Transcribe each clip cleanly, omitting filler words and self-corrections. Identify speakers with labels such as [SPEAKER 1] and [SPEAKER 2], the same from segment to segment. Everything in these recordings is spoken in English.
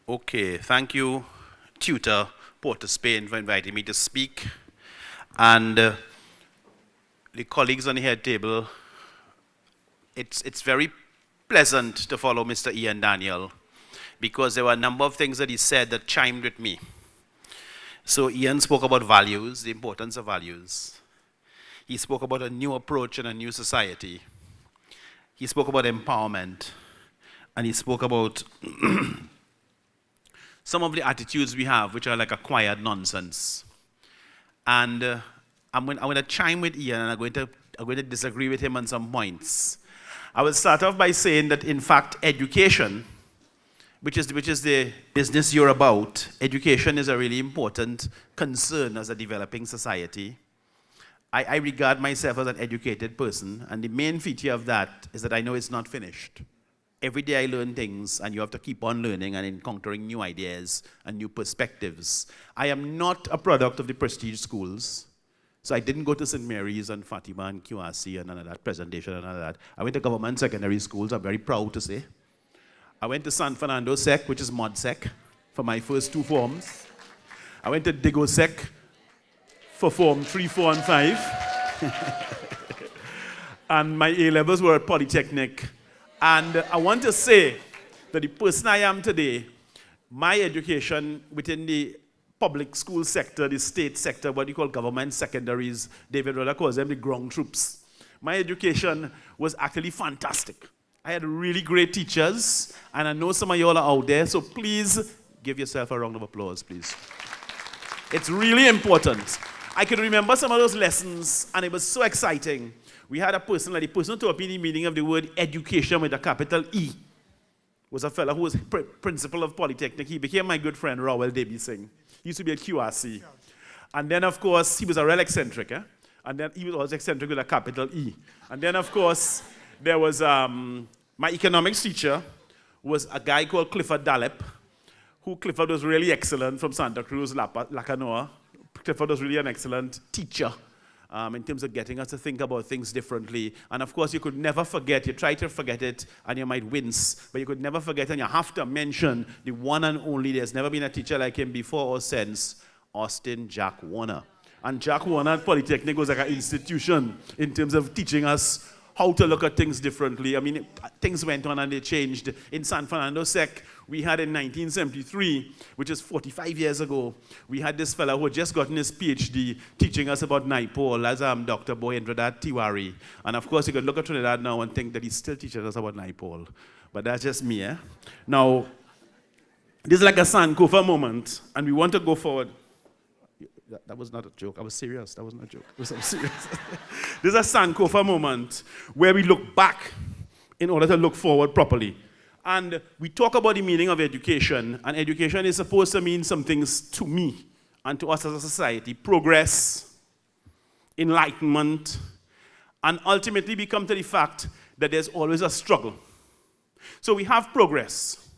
[SPEAKER 1] Okay, thank you, tutor Port of Spain, for inviting me to speak. And the colleagues on the head table, it's very pleasant to follow Mr. Ian Daniel because there were a number of things that he said that chimed with me. So Ian spoke about values, the importance of values. He spoke about a new approach in a new society. He spoke about empowerment. And he spoke about some of the attitudes we have, which are like acquired nonsense. And I'm going to chime with Ian, and I'm going to disagree with him on some points. I will start off by saying that, in fact, education, which is the business you're about, education is a really important concern as a developing society. I regard myself as an educated person, and the main feature of that is that I know it's not finished. Every day I learn things, and you have to keep on learning and encountering new ideas and new perspectives. I am not a product of the prestige schools, so I didn't go to St. Mary's and Fatima and QRC and none of that, presentation and none of that. I went to government secondary schools, I'm very proud to say. I went to San Fernando Sec, which is Mod Sec, for my first 2 forms. I went to Digo Sec for Form 3, 4, and 5. And my A-levels were at Polytechnic. And I want to say that the person I am today, my education within the public school sector, the state sector, what you call government secondaries, David Rudder calls them the ground troops. My education was actually fantastic. I had really great teachers, and I know some of you all are out there, so please give yourself a round of applause, please. It's really important. I can remember some of those lessons, and it was so exciting. We had a person, like the person who taught me the meaning of the word education with a capital E, was a fellow who was principal of Polytechnic. He became my good friend, Rawal Devi Singh. He used to be at QRC. And then, of course, he was a real eccentric. And then he was also eccentric with a capital E. And then, of course, there was my economics teacher, was a guy called Clifford Dallep, who Clifford was really excellent from Santa Cruz, Lacanoa. Clifford was really an excellent teacher. In terms of getting us to think about things differently. And of course, you could never forget, you try to forget it, and you might wince, but you could never forget, and you have to mention the one and only, there's never been a teacher like him before or since, Austin Jack Warner. And Jack Warner at Polytechnic was like an institution in terms of teaching us how to look at things differently. I mean, things went on and they changed. In San Fernando Sec, we had in 1973, which is 45 years ago, we had this fellow who had just gotten his PhD teaching us about Naipaul as Dr. Boyendradat Tiwari. And of course, you could look at Trinidad now and think that he's still teaching us about Naipaul. But that's just me, eh? Now, this is like a Sankofa moment, and we want to go forward. That was not a joke. I was serious. That was not a joke. I was serious. This is a Sankofa moment where we look back in order to look forward properly. And we talk about the meaning of education, and education is supposed to mean some things to me and to us as a society. Progress, enlightenment, and ultimately we come to the fact that there's always a struggle. So we have progress.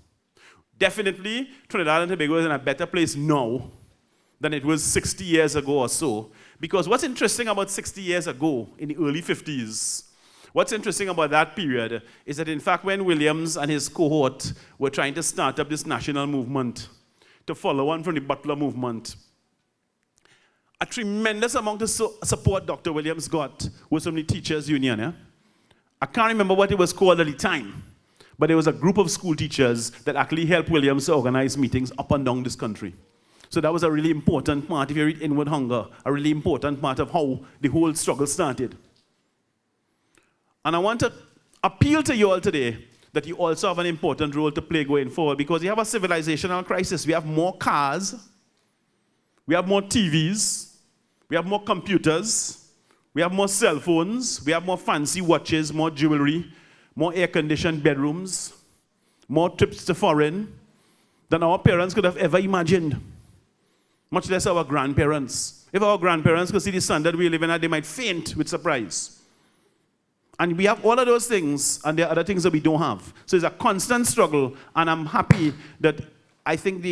[SPEAKER 1] Definitely, Trinidad and Tobago is in a better place now than it was 60 years ago or so. Because what's interesting about 60 years ago, in the early 50s, what's interesting about that period is that, in fact, when Williams and his cohort were trying to start up this national movement to follow on from the Butler movement, a tremendous amount of support Dr. Williams got was from the Teachers Union. I can't remember what it was called at the time, but there was a group of school teachers that actually helped Williams to organize meetings up and down this country. So that was a really important part, if you read Inward Hunger, a really important part of how the whole struggle started. And I want to appeal to you all today that you also have an important role to play going forward, because we have a civilizational crisis. We have more cars, we have more TVs, we have more computers, we have more cell phones, we have more fancy watches, more jewelry, more air-conditioned bedrooms, more trips to foreign than our parents could have ever imagined. Much less our grandparents. If our grandparents could see the standard we live in, they might faint with surprise. And we have all of those things, and there are other things that we don't have. So it's a constant struggle, and I'm happy that I think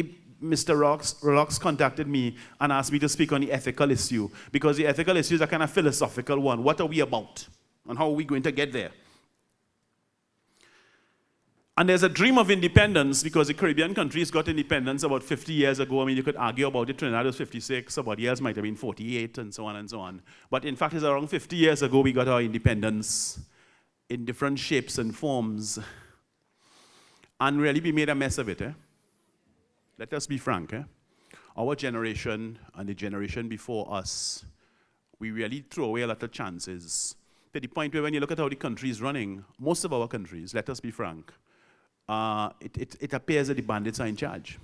[SPEAKER 1] Mr. Rox contacted me and asked me to speak on the ethical issue, because the ethical issue is a kind of philosophical one. What are we about, and how are we going to get there? And there's a dream of independence because the Caribbean countries got independence about 50 years ago. I mean, you could argue about it. Trinidad was 56, somebody else might have been 48, and so on and so on. But in fact, it's around 50 years ago we got our independence in different shapes and forms. And really we made a mess of it. Let us be frank. Our generation and the generation before us, we really throw away a lot of chances. To the point where when you look at how the country is running, most of our countries, let us be frank, it appears that the bandits are in charge.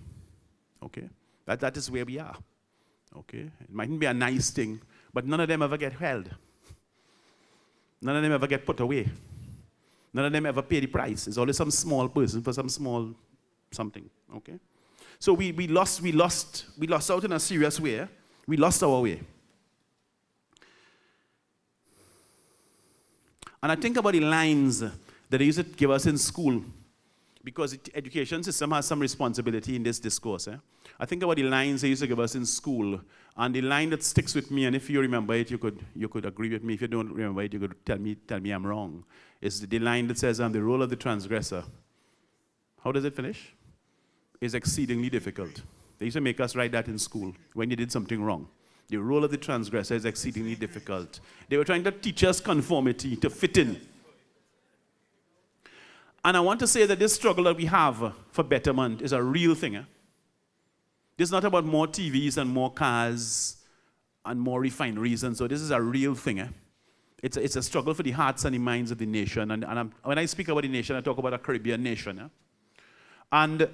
[SPEAKER 1] Okay? That is where we are. Okay? It mightn't be a nice thing, but none of them ever get held. None of them ever get put away. None of them ever pay the price. It's always some small person for some small something. Okay? So we lost out in a serious way. We lost our way. And I think about the lines that they used to give us in school, because the education system has some responsibility in this discourse. I think about the lines they used to give us in school, and the line that sticks with me, and if you remember it, you could agree with me. If you don't remember it, you could tell me I'm wrong. It's the line that says, the role of the transgressor. How does it finish? Is exceedingly difficult. They used to make us write that in school when you did something wrong. The role of the transgressor is exceedingly difficult. They were trying to teach us conformity, to fit in. And I want to say that this struggle that we have for betterment is a real thing. This is not about more TVs and more cars and more refineries, and so this is a real thing. It's a struggle for the hearts and the minds of the nation. And when I speak about the nation, I talk about a Caribbean nation. And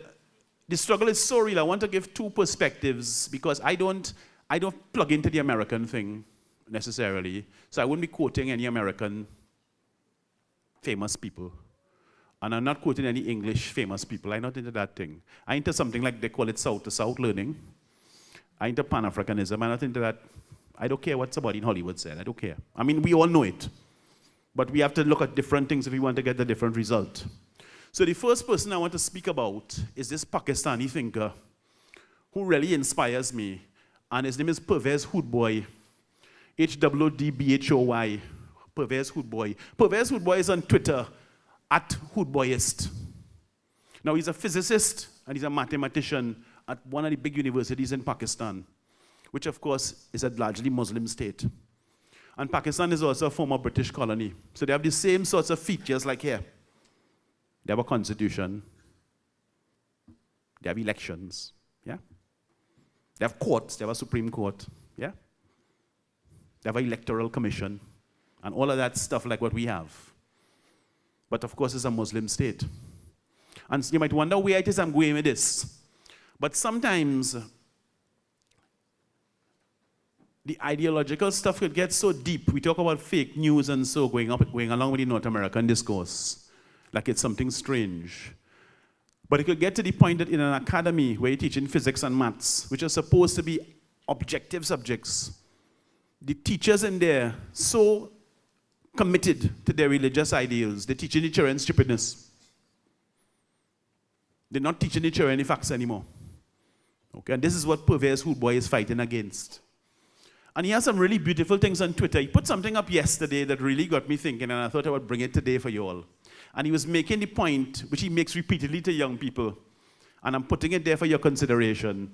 [SPEAKER 1] the struggle is so real. I want to give two perspectives because I don't plug into the American thing necessarily. So I wouldn't be quoting any American famous people. And I'm not quoting any English famous people. I'm not into that thing. I'm into something like they call it South-to-South learning. I'm into Pan-Africanism. I'm not into that. I don't care what somebody in Hollywood said. I don't care. I mean, we all know it. But we have to look at different things if we want to get a different result. So the first person I want to speak about is this Pakistani thinker who really inspires me. And his name is Pervez Hoodboy. Hwdbhoy. Pervez Hoodboy. Pervez Hoodboy is on Twitter at Hoodboyist. Now he's a physicist and he's a mathematician at one of the big universities in Pakistan, which of course is a largely Muslim state. And Pakistan is also a former British colony. So they have the same sorts of features like here. They have a constitution. They have elections. Yeah? They have courts. They have a Supreme Court. Yeah? They have an electoral commission. And all of that stuff like what we have. But of course, it's a Muslim state. And you might wonder where it is I'm going with this. But sometimes the ideological stuff could get so deep. We talk about fake news and so going along with the North American discourse. Like it's something strange. But it could get to the point that in an academy where you're teaching physics and maths, which are supposed to be objective subjects, the teachers in there so committed to their religious ideals, they're teaching the children stupidness. They're not teaching the children any facts anymore. Okay, and this is what Pervez Hoodboy is fighting against. And he has some really beautiful things on Twitter. He put something up yesterday that really got me thinking, and I thought I would bring it today for you all. And he was making the point, which he makes repeatedly to young people, and I'm putting it there for your consideration.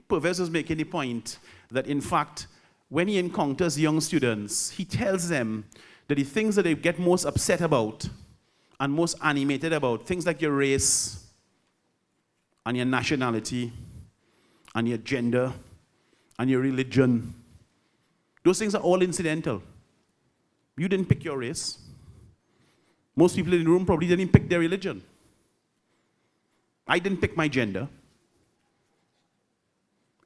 [SPEAKER 1] Pervez was making the point that, in fact, when he encounters young students, he tells them that the things that they get most upset about and most animated about, things like your race and your nationality and your gender and your religion, those things are all incidental. You didn't pick your race. Most people in the room probably didn't pick their religion. I didn't pick my gender.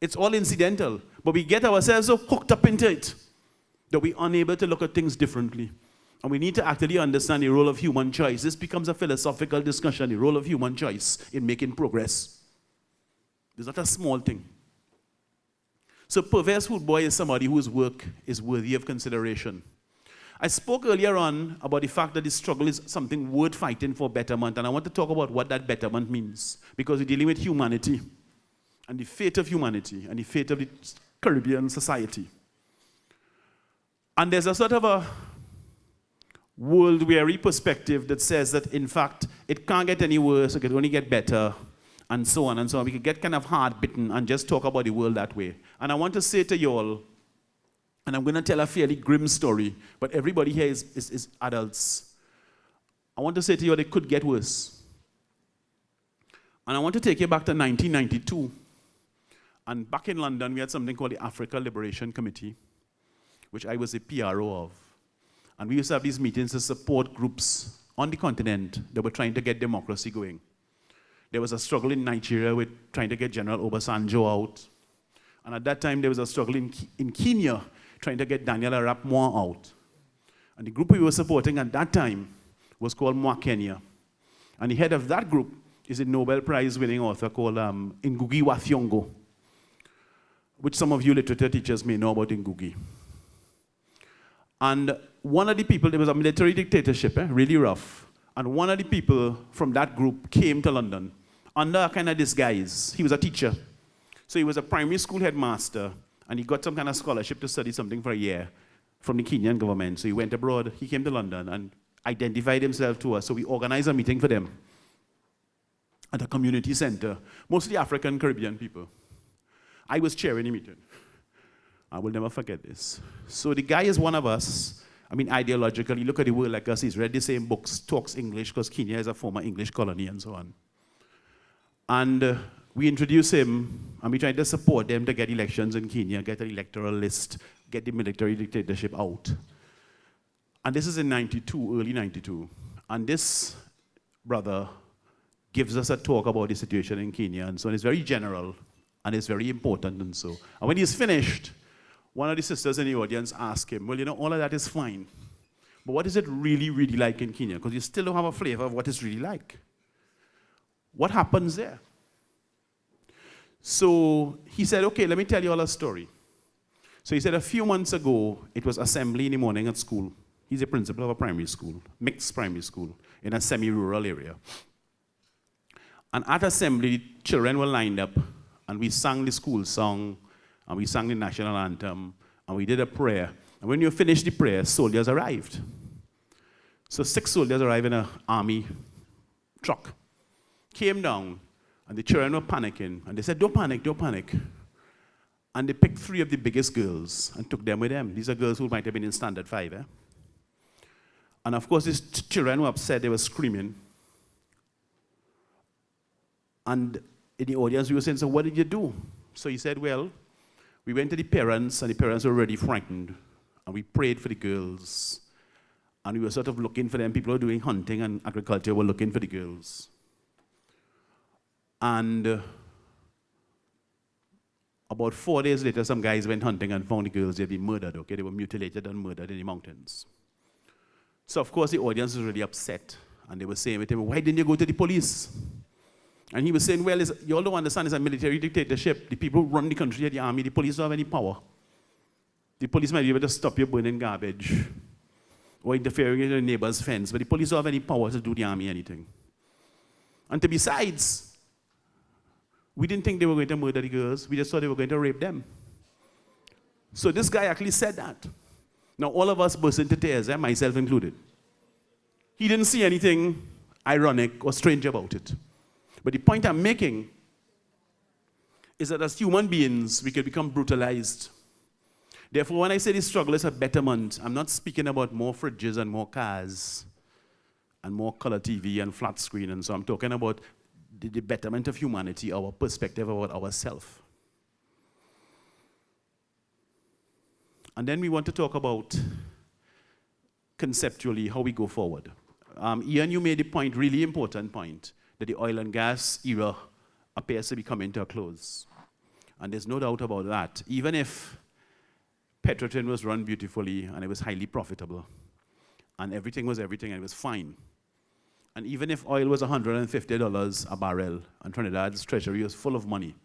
[SPEAKER 1] It's all incidental. But we get ourselves so hooked up into it that we're unable to look at things differently. And we need to actually understand the role of human choice. This becomes a philosophical discussion, the role of human choice in making progress. It's not a small thing. So Pervez Hoodboy is somebody whose work is worthy of consideration. I spoke earlier on about the fact that the struggle is something worth fighting for betterment, and I want to talk about what that betterment means, because we're dealing with humanity and the fate of humanity and the fate of the Caribbean society. And there's a sort of a world-weary perspective that says that, in fact, it can't get any worse, it can only get better, and so on and so on. We could get kind of hard-bitten and just talk about the world that way. And I want to say to you all, and I'm going to tell a fairly grim story, but everybody here is adults. I want to say to you all, it could get worse. And I want to take you back to 1992. And back in London, we had something called the Africa Liberation Committee, which I was a PRO of. And we used to have these meetings to support groups on the continent that were trying to get democracy going. There was a struggle in Nigeria with trying to get General Obasanjo out. And at that time, there was a struggle in Kenya trying to get Daniel Arap Moi out. And the group we were supporting at that time was called Moi Kenya. And the head of that group is a Nobel Prize-winning author called Ngugi wa Thiong'o, which some of you literature teachers may know about Ngugi. And one of the people, there was a military dictatorship, really rough. And one of the people from that group came to London under a kind of disguise. He was a teacher. So he was a primary school headmaster, and he got some kind of scholarship to study something for a year from the Kenyan government. So he went abroad, he came to London and identified himself to us. So we organized a meeting for them at a community center, mostly African Caribbean people. I was chairing the meeting. I will never forget this. So the guy is one of us. I mean, ideologically, look at the world like us. He's read the same books, talks English, because Kenya is a former English colony and so on. And we introduced him, and we tried to support them to get elections in Kenya, get an electoral list, get the military dictatorship out. And this is in 92, early 92. And this brother gives us a talk about the situation in Kenya, and so on. It's very general, and it's very important, and so. And when he's finished, one of the sisters in the audience asked him, well, you know, all of that is fine, but what is it really, really like in Kenya? Because you still don't have a flavor of what it's really like. What happens there? So he said, okay, let me tell you all a story. So he said a few months ago, it was assembly in the morning at school. He's a principal of a primary school, mixed primary school, in a semi-rural area. And at assembly, children were lined up, and we sang the school song, and we sang the national anthem, and we did a prayer. And when you finished the prayer, soldiers arrived. So 6 soldiers arrived in an army truck, came down, and the children were panicking. And they said, don't panic, don't panic. And they picked 3 of the biggest girls and took them with them. These are girls who might have been in standard 5. Eh? And of course, these children were upset, they were screaming. And in the audience, we were saying, so what did you do? So he said, well, we went to the parents, and the parents were already frightened. And we prayed for the girls. And we were sort of looking for them. People who were doing hunting and agriculture were looking for the girls. And about 4 days later, some guys went hunting and found the girls. They'd been murdered, okay? They were mutilated and murdered in the mountains. So, of course, the audience was really upset. And they were saying with him, why didn't you go to the police? And he was saying, well, you all don't understand, it's a military dictatorship. The people who run the country are the army. The police don't have any power. The police might be able to stop you burning garbage or interfering in your neighbor's fence, but the police don't have any power to do the army anything. And besides, we didn't think they were going to murder the girls. We just thought they were going to rape them. So this guy actually said that. Now, all of us burst into tears, myself included. He didn't see anything ironic or strange about it. But the point I'm making is that as human beings, we can become brutalized. Therefore, when I say this struggle is a betterment, I'm not speaking about more fridges and more cars and more color TV and flat screen. And so I'm talking about the betterment of humanity, our perspective about ourselves. And then we want to talk about conceptually how we go forward. Ian, you made a point, really important point, that the oil and gas era appears to be coming to a close. And there's no doubt about that. Even if Petrotrin was run beautifully and it was highly profitable, and everything was everything and it was fine. And even if oil was $150 a barrel and Trinidad's treasury was full of money,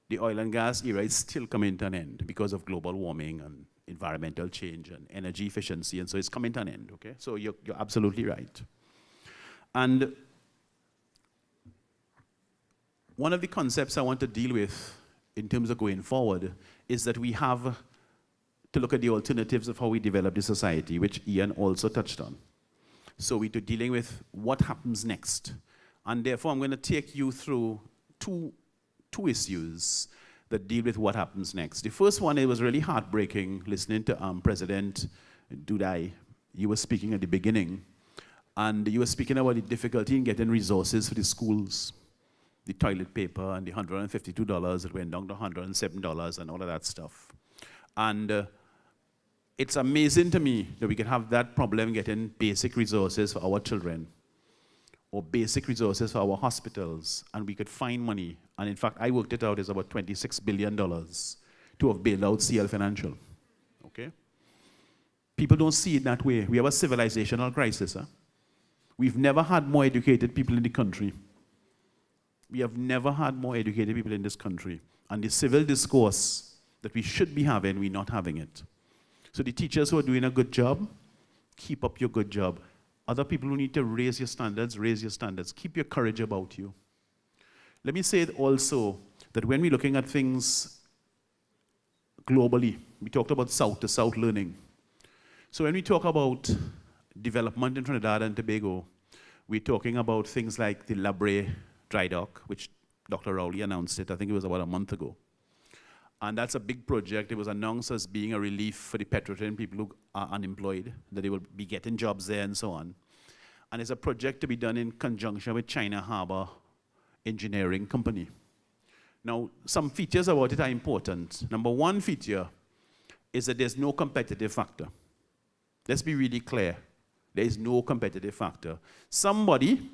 [SPEAKER 1] the oil and gas era is still coming to an end because of global warming and environmental change and energy efficiency, and so it's coming to an end, okay? So you're absolutely right. And one of the concepts I want to deal with in terms of going forward is that we have to look at the alternatives of how we develop the society, which Ian also touched on. So we're dealing with what happens next. And therefore, I'm going to take you through two issues that deal with what happens next. The first one, it was really heartbreaking listening to President Dudai. You were speaking at the beginning, and you were speaking about the difficulty in getting resources for the schools, the toilet paper and the $152 that went down to $107 and all of that stuff. And it's amazing to me that we can have that problem getting basic resources for our children or basic resources for our hospitals, and we could find money. And in fact, I worked it out, it's about $26 billion to have bailed out CL Financial, okay? People don't see it that way. We have a civilizational crisis. Huh? We've never had more educated people in the country. We have never had more educated people in this country. And the civil discourse that we should be having, we're not having it. So the teachers who are doing a good job, keep up your good job. Other people who need to raise your standards, raise your standards. Keep your courage about you. Let me say it also that when we're looking at things globally, we talked about South-to-South learning. So when we talk about development in Trinidad and Tobago, we're talking about things like the Labre Dry Dock, which Dr. Rowley announced it, I think it was about a month ago. And that's a big project. It was announced as being a relief for the Petrotrin people who are unemployed, that they will be getting jobs there and so on. And it's a project to be done in conjunction with China Harbor Engineering Company. Now, some features about it are important. Number one feature is that there's no competitive factor. Let's be really clear. There is no competitive factor. Somebody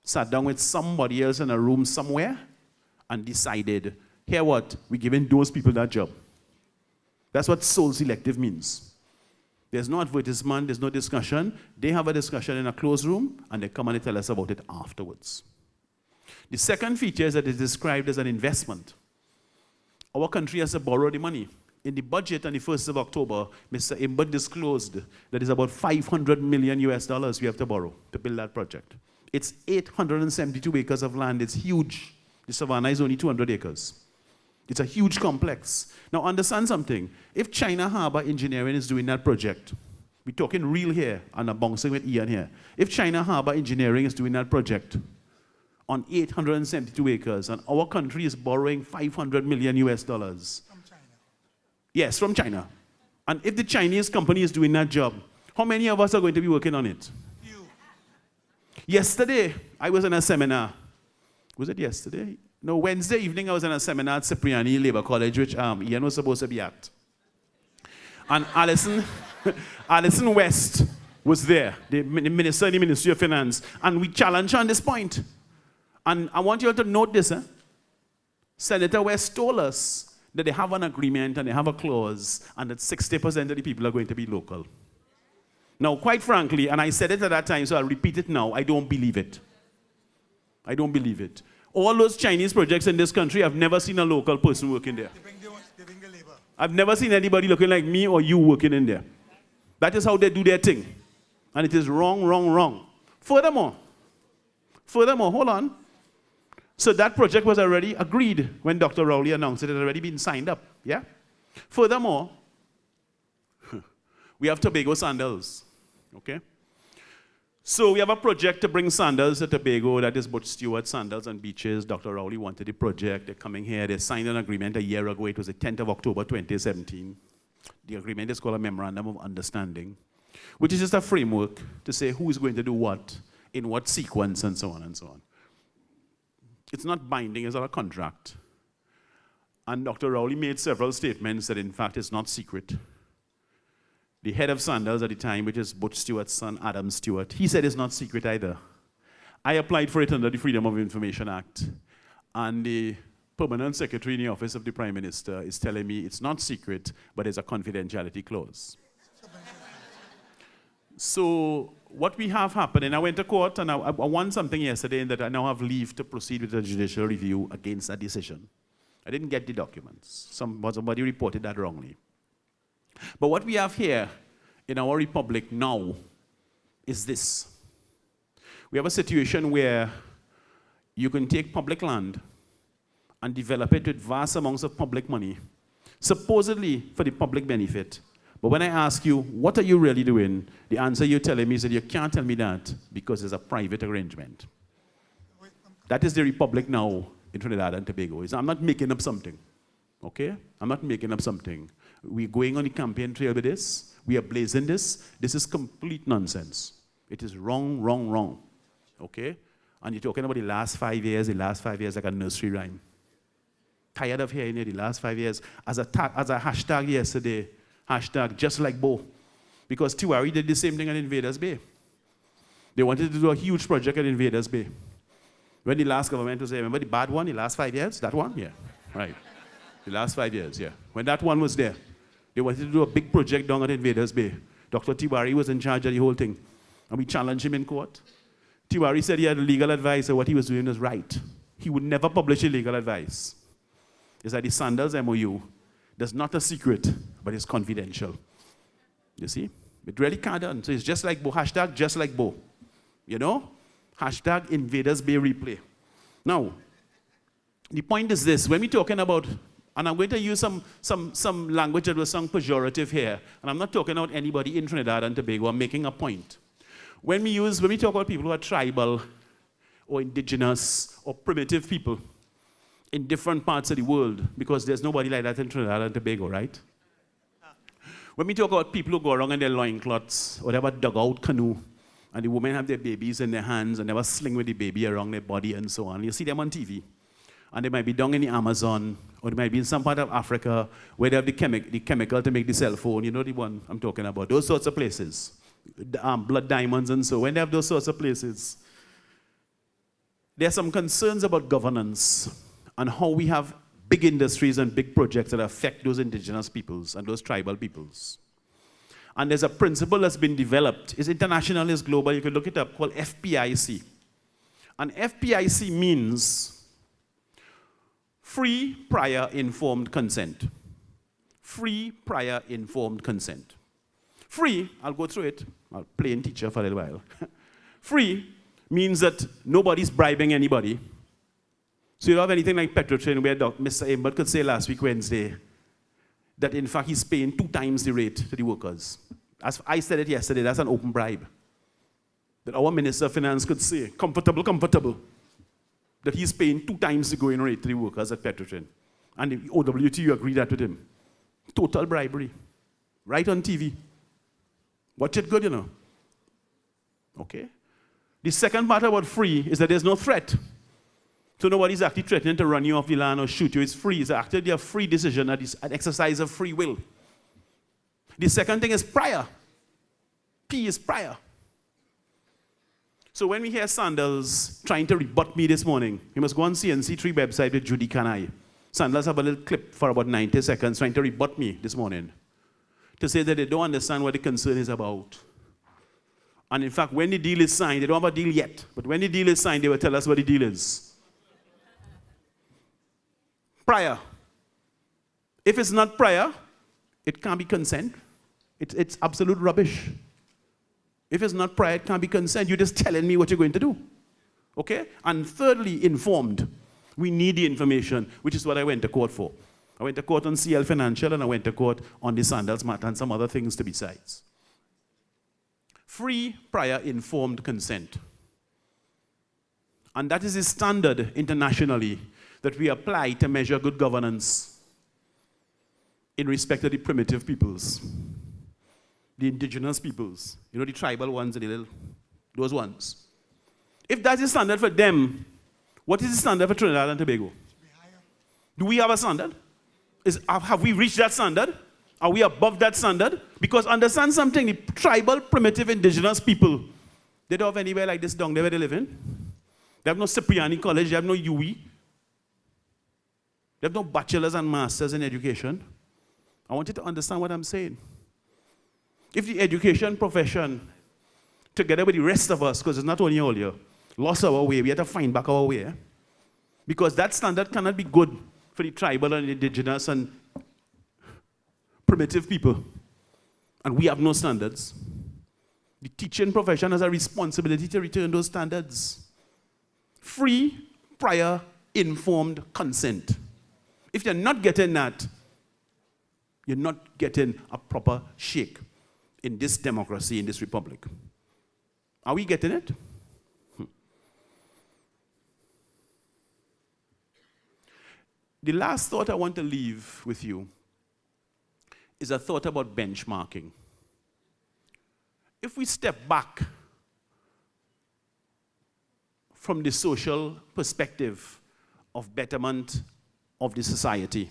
[SPEAKER 1] sat down with somebody else in a room somewhere and decided, here what, we're giving those people that job. That's what sole selective means. There's no advertisement, there's no discussion. They have a discussion in a closed room, and they come and they tell us about it afterwards. The second feature is that it's described as an investment. Our country has to borrow the money. In the budget on the 1st of October, Mr. Imbert disclosed that it's about $500 million US we have to borrow to build that project. It's 872 acres of land, it's huge. The Savannah is only 200 acres. It's a huge complex. Now understand something. If China Harbor Engineering is doing that project, we're talking real here, and I'm bouncing with Ian here. If China Harbor Engineering is doing that project on 872 acres, and our country is borrowing $500 million US. From
[SPEAKER 2] China.
[SPEAKER 1] Yes, from China. And if the Chinese company is doing that job, how many of us are going to be working on it?
[SPEAKER 2] You.
[SPEAKER 1] Yesterday, I was in a seminar. Was it yesterday? No, Wednesday evening I was in a seminar at Cipriani Labour College, which Ian was supposed to be at. And Alison West was there, the minister in the Ministry of Finance, and we challenged her on this point. And I want you all to note this. Senator West told us that they have an agreement and they have a clause, and that 60% of the people are going to be local. Now, quite frankly, and I said it at that time, so I'll repeat it now, I don't believe it. I don't believe it. All those Chinese projects in this country, I've never seen a local person working there.
[SPEAKER 2] They bring the labor.
[SPEAKER 1] I've never seen anybody looking like me or you working in there. That is how they do their thing. And it is wrong, wrong, wrong. Furthermore, hold on. So that project was already agreed when Dr. Rowley announced it. It had already been signed up, yeah? Furthermore, we have Tobago sandals, okay? So we have a project to bring sandals to Tobago. That is Butch Stewart Sandals and Beaches. Dr. Rowley wanted the project. They're coming here. They signed an agreement a year ago. It was the 10th of October, 2017. The agreement is called a Memorandum of Understanding, which is just a framework to say who is going to do what, in what sequence, and so on and so on. It's not binding, it's not a contract. And Dr. Rowley made several statements that, in fact, it's not secret. The head of Sandals at the time, which is Butch Stewart's son, Adam Stewart, he said it's not secret either. I applied for it under the Freedom of Information Act. And the permanent secretary in the office of the Prime Minister is telling me it's not secret, but there's a confidentiality clause. So what we have happening, I went to court and I won something yesterday in that I now have leave to proceed with a judicial review against that decision. I didn't get the documents. Somebody reported that wrongly. But what we have here in our republic now is this. We have a situation where you can take public land and develop it with vast amounts of public money supposedly for the public benefit. But when I ask you, what are you really doing? The answer you're telling me is that you can't tell me that because it's a private arrangement. That is the republic now in Trinidad and Tobago. I'm not making up something, okay? I'm not making up something. We're going on the campaign trail with this. We are blazing this. This is complete nonsense. It is wrong, wrong, wrong, okay? And you're talking about the last 5 years like a nursery rhyme. Tired of hearing it, the last 5 years. As a hashtag yesterday, hashtag just like Bo. Because Tiwari did the same thing at Invaders Bay. They wanted to do a huge project at Invaders Bay. When the last government was there, remember the bad one, the last 5 years? That one? Yeah, right. The last 5 years, yeah. When that one was there, they wanted to do a big project down at Invaders Bay. Dr. Tiwari was in charge of the whole thing. And we challenged him in court. Tiwari said he had legal advice, so what he was doing was right. He would never publish illegal advice. It's like the Sandals MOU. That's not a secret, but it's confidential. You see? It really can't done. So it's just like Bo, hashtag just like Bo. You know? Hashtag Invaders Bay replay. Now, the point is this. When we're talking about, and I'm going to use some language that was some pejorative here, and I'm not talking about anybody in Trinidad and Tobago. I'm making a point. When we talk about people who are tribal or indigenous or primitive people in different parts of the world, because there's nobody like that in Trinidad and Tobago, right? When we talk about people who go around in their loincloths or they have a dugout canoe, and the women have their babies in their hands and they have a sling with the baby around their body and so on. You see them on TV. And they might be down in the Amazon, or they might be in some part of Africa where they have the chemical to make the cell phone. You know the one I'm talking about. Those sorts of places. Blood diamonds and so. When they have those sorts of places, there are some concerns about governance and how we have big industries and big projects that affect those indigenous peoples and those tribal peoples. And there's a principle that's been developed. It's international, it's global. You can look it up, called FPIC. And FPIC means free, prior, informed consent. Free, prior, informed consent. Free, I'll go through it. I'll play in teacher for a little while. Free means that nobody's bribing anybody. So you don't have anything like Petrotrin where Mr. Imbert could say last week, Wednesday, that in fact he's paying 2 times the rate to the workers. As I said it yesterday, that's an open bribe. That our Minister of Finance could say, comfortable, that he's paying 2 times the going rate to the workers at Petrotrin. And the OWTU agreed that with him. Total bribery. Right on TV. Watch it good, you know. Okay? The second part about free is that there's no threat. So nobody's actually threatening to run you off the land or shoot you. It's free. It's actually a free decision, an exercise of free will. The second thing is prior. P is prior. So when we hear Sandals trying to rebut me this morning, you must go on CNC3 website with Judy Kanai. Sandals have a little clip for about 90 seconds trying to rebut me this morning to say that they don't understand what the concern is about. And in fact, when the deal is signed, they don't have a deal yet, but when the deal is signed, they will tell us what the deal is. Prior. If it's not prior, it can't be consent. It's absolute rubbish. If it's not prior, it can't be consent. You're just telling me what you're going to do. Okay? And thirdly, informed. We need the information, which is what I went to court for. I went to court on CL Financial and I went to court on the Sandals matter and some other things to besides. Free, prior, informed consent. And that is a standard internationally that we apply to measure good governance in respect of the primitive peoples, the indigenous peoples, you know, the tribal ones and the little, those ones. If that's the standard for them, what is the standard for Trinidad and Tobago? Do we have a standard? Have we reached that standard? Are we above that standard? Because understand something, the tribal, primitive, indigenous people, they don't have anywhere like this down there where they live in. They have no Cipriani College, they have no UE. They have no bachelors and masters in education. I want you to understand what I'm saying. If the education profession, together with the rest of us, because it's not only all here, lost our way, we have to find back our way. Because that standard cannot be good for the tribal and indigenous and primitive people. And we have no standards. The teaching profession has a responsibility to return those standards. Free, prior, informed consent. If you're not getting that, You're not getting a proper shake in this democracy, in this republic. Are we getting it? The last thought I want to leave with you is a thought about benchmarking. If we step back from the social perspective of betterment of the society,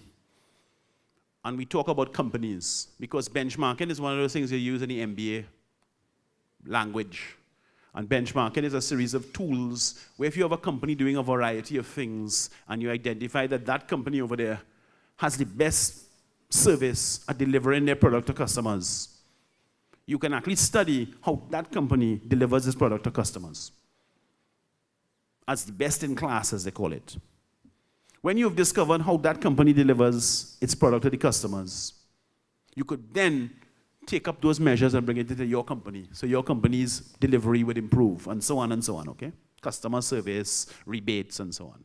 [SPEAKER 1] and we talk about companies, because benchmarking is one of those things you use in the MBA language. And benchmarking is a series of tools where if you have a company doing a variety of things and you identify that that company over there has the best service at delivering their product to customers, you can actually study how that company delivers this product to customers as the best in class, as they call it. When you've discovered how that company delivers its product to the customers, you could then take up those measures and bring it into your company. So your company's delivery would improve, and so on, okay? Customer service, rebates, and so on.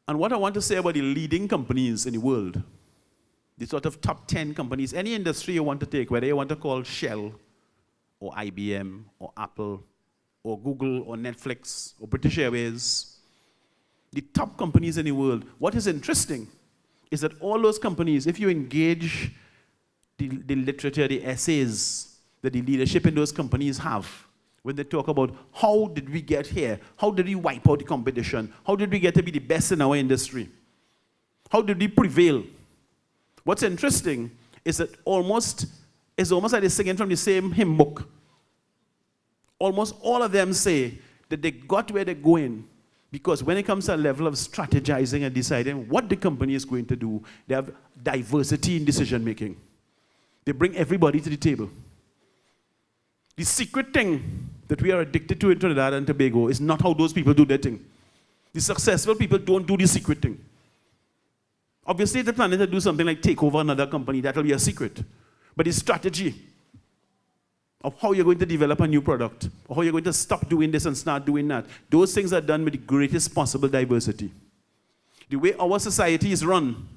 [SPEAKER 1] And what I want to say about the leading companies in the world, the sort of top 10 companies, any industry you want to take, whether you want to call Shell, or IBM, or Apple, or Google, or Netflix, or British Airways, the top companies in the world, what is interesting is that all those companies, if you engage the literature, the essays that the leadership in those companies have, when they talk about how did we get here, how did we wipe out the competition, how did we get to be the best in our industry, how did we prevail? What's interesting is that it's almost like they're singing from the same hymn book. Almost all of them say that they got where they're going because when it comes to a level of strategizing and deciding what the company is going to do, they have diversity in decision making. They bring everybody to the table. The secret thing that we are addicted to in Trinidad and Tobago is not how those people do their thing. The successful people don't do the secret thing. Obviously, if they're planning to do something like take over another company, that'll be a secret. But the strategy of how you're going to develop a new product, or how you're going to stop doing this and start doing that, those things are done with the greatest possible diversity. The way our society is run,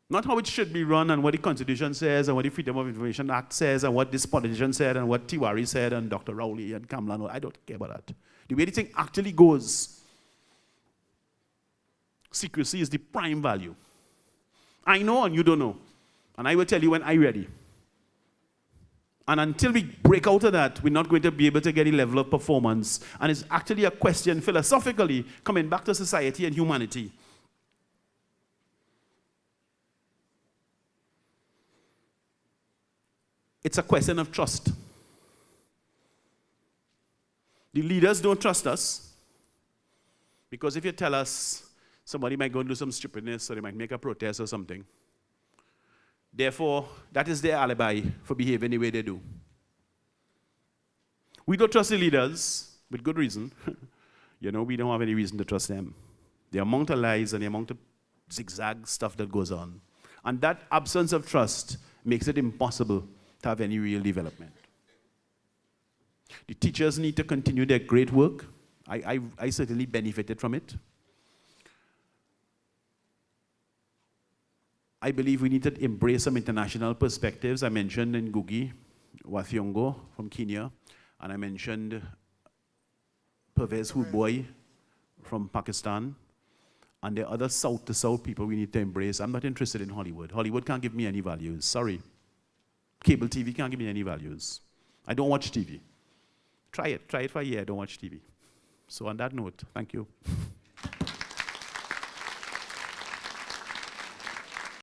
[SPEAKER 1] not how it should be run and what the Constitution says and what the Freedom of Information Act says and what this politician said and what Tiwari said and Dr. Rowley and Kamlan, I don't care about that. The way the thing actually goes, secrecy is the prime value. I know and you don't know. And I will tell you when I'm ready. And until we break out of that, we're not going to be able to get a level of performance. And it's actually a question, philosophically, coming back to society and humanity. It's a question of trust. The leaders don't trust us. Because if you tell us somebody might go and do some stupidness or they might make a protest or something, therefore, that is their alibi for behaving the way they do. We don't trust the leaders, with good reason. We don't have any reason to trust them. The amount of lies and the amount of zigzag stuff that goes on. And that absence of trust makes it impossible to have any real development. The teachers need to continue their great work. I certainly benefited from it. I believe we need to embrace some international perspectives. I mentioned Ngugi wa Thiong'o from Kenya, and I mentioned Pervez Hoodboy from Pakistan, and there are other South-to-South people we need to embrace. I'm not interested in Hollywood. Hollywood can't give me any values. Sorry. Cable TV can't give me any values. I don't watch TV. Try it. Try it for a year. I don't watch TV. So on that note, thank you.